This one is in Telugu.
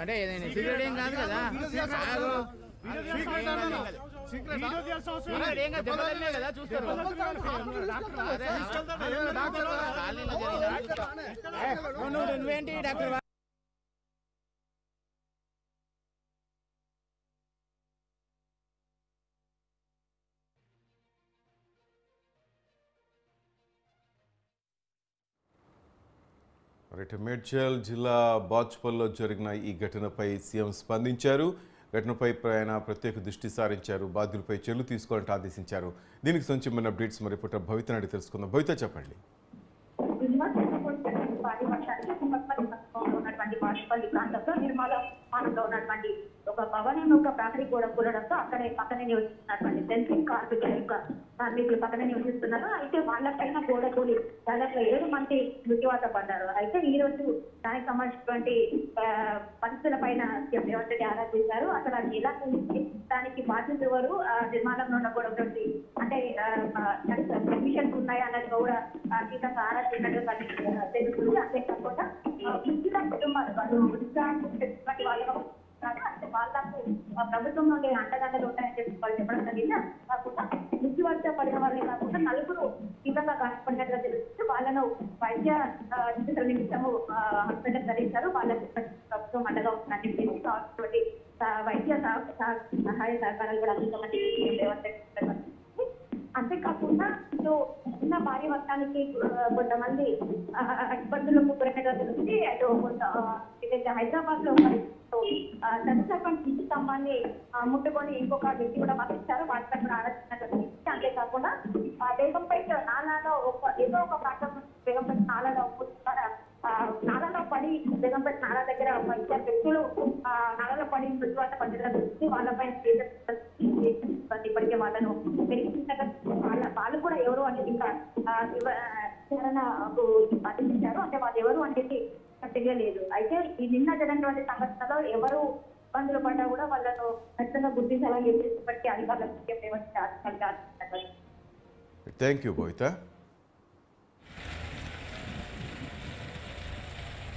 అంటే సీక్రెట్ ఏం కాదు కదా, కదా చూస్తారు. నువ్వేంటి డాక్టర్? మేడ్చల్ జిల్లా బాచ్పల్లో జరిగిన ఈ ఘటనపై సీఎం స్పందించారు. ఘటనపై ఆయన ప్రత్యేక దృష్టి సారించారు. బాధ్యులపై చర్యలు తీసుకోవాలంటే ఆదేశించారు. దీనికి సంబంధించిన అప్డేట్స్ మరి పుట్ట భవిత అడిగి తెలుసుకుందాం. భవిత చెప్పండి. బాచ్పల్లి ప్రాంతంలో నిర్మాణ స్థానంలో ఉన్నటువంటి ఒక భవనం యొక్క ప్రహరీ గోడ కూలడంతో అక్కడే పక్కనే నివసిస్తున్నటువంటి సెల్ఫింగ్ కార్మికులు పక్కనే నివసిస్తున్నారు. అయితే వాళ్ళపైన గోడ కూలి దాదాపు 7 మంది మృత్యువాత పడ్డారు. అయితే ఈ రోజు దానికి సంబంధించినటువంటి పరిస్థితుల పైన సీఎం రేవంత్ రెడ్డి ఆరా చేశారు. అసలు అది ఎలా తెలిసి దానికి బాధ్యత ఎవరు, నిర్మాణంలో ఉన్న గోడ అంటే పర్మిషన్స్ ఉన్నాయా అన్నది కూడా ఖచ్చితంగా ఆరా చేసినట్టు తెలుస్తుంది. అంతేకాకుండా కుటుంబాలు వాళ్ళు అంటే వాళ్ళకు ప్రభుత్వం నుండి అండదండలు ఉంటాయని చెప్పి వాళ్ళు చెప్పడం జరిగింది. కాకుండా మృత్యువార్త పడిన వాళ్ళే కాకుండా 4 తీవ్రంగా గాయపడినట్టుగా తెలుస్తుంది. వాళ్ళను వైద్య చికిత్సల నిమిత్తము హాస్పిటల్ తరలించారు. వాళ్ళకి ప్రభుత్వం అండగా ఉంటుందని చెప్పేసి కావాల్సినటువంటి వైద్య సహాయ సహకారాలు కూడా అందించమని రేవంత్ రెడ్డి. అంతేకాకుండా చిన్న భారీ వర్షానికి కొంతమంది ఇబ్బందులకు గురైనట్టుగా తెలిసి అటు హైదరాబాద్ లో సర్పంచ్ ఇంటి స్తంభాన్ని ముట్టుకొని ఇంకొక వ్యక్తి కూడా మరణించారు. వాటిపై కూడా ఆలోచించినట్టు. అంతేకాకుండా బేగంపేట నాలాలో ఏదో ఒక ప్రాంతం బేగంపేట నాలాలో పడి బేగంపేట నాలా దగ్గర 2 వ్యక్తులు నాలలో పడి మృత్యువాత పడ్డగా తెలిసి వాళ్ళపై ఇప్పటికే వాళ్ళను పెరిగించగా వాళ్ళు కూడా ఎవరు అనేది ఇంకా వివరణకు ఆదేశించారు. అంటే వాళ్ళు ఎవరు అనేది తెలియలేదు. అయితే ఈ నిన్న జరిగినటువంటి సంఘటనలో ఎవరు ఇబ్బందులు పడ్డా కూడా వాళ్ళను ఖచ్చితంగా గుర్తించాలని చెప్పేసి ఇప్పటికీ అధికారులకు థ్యాంక్ యూ భవిత.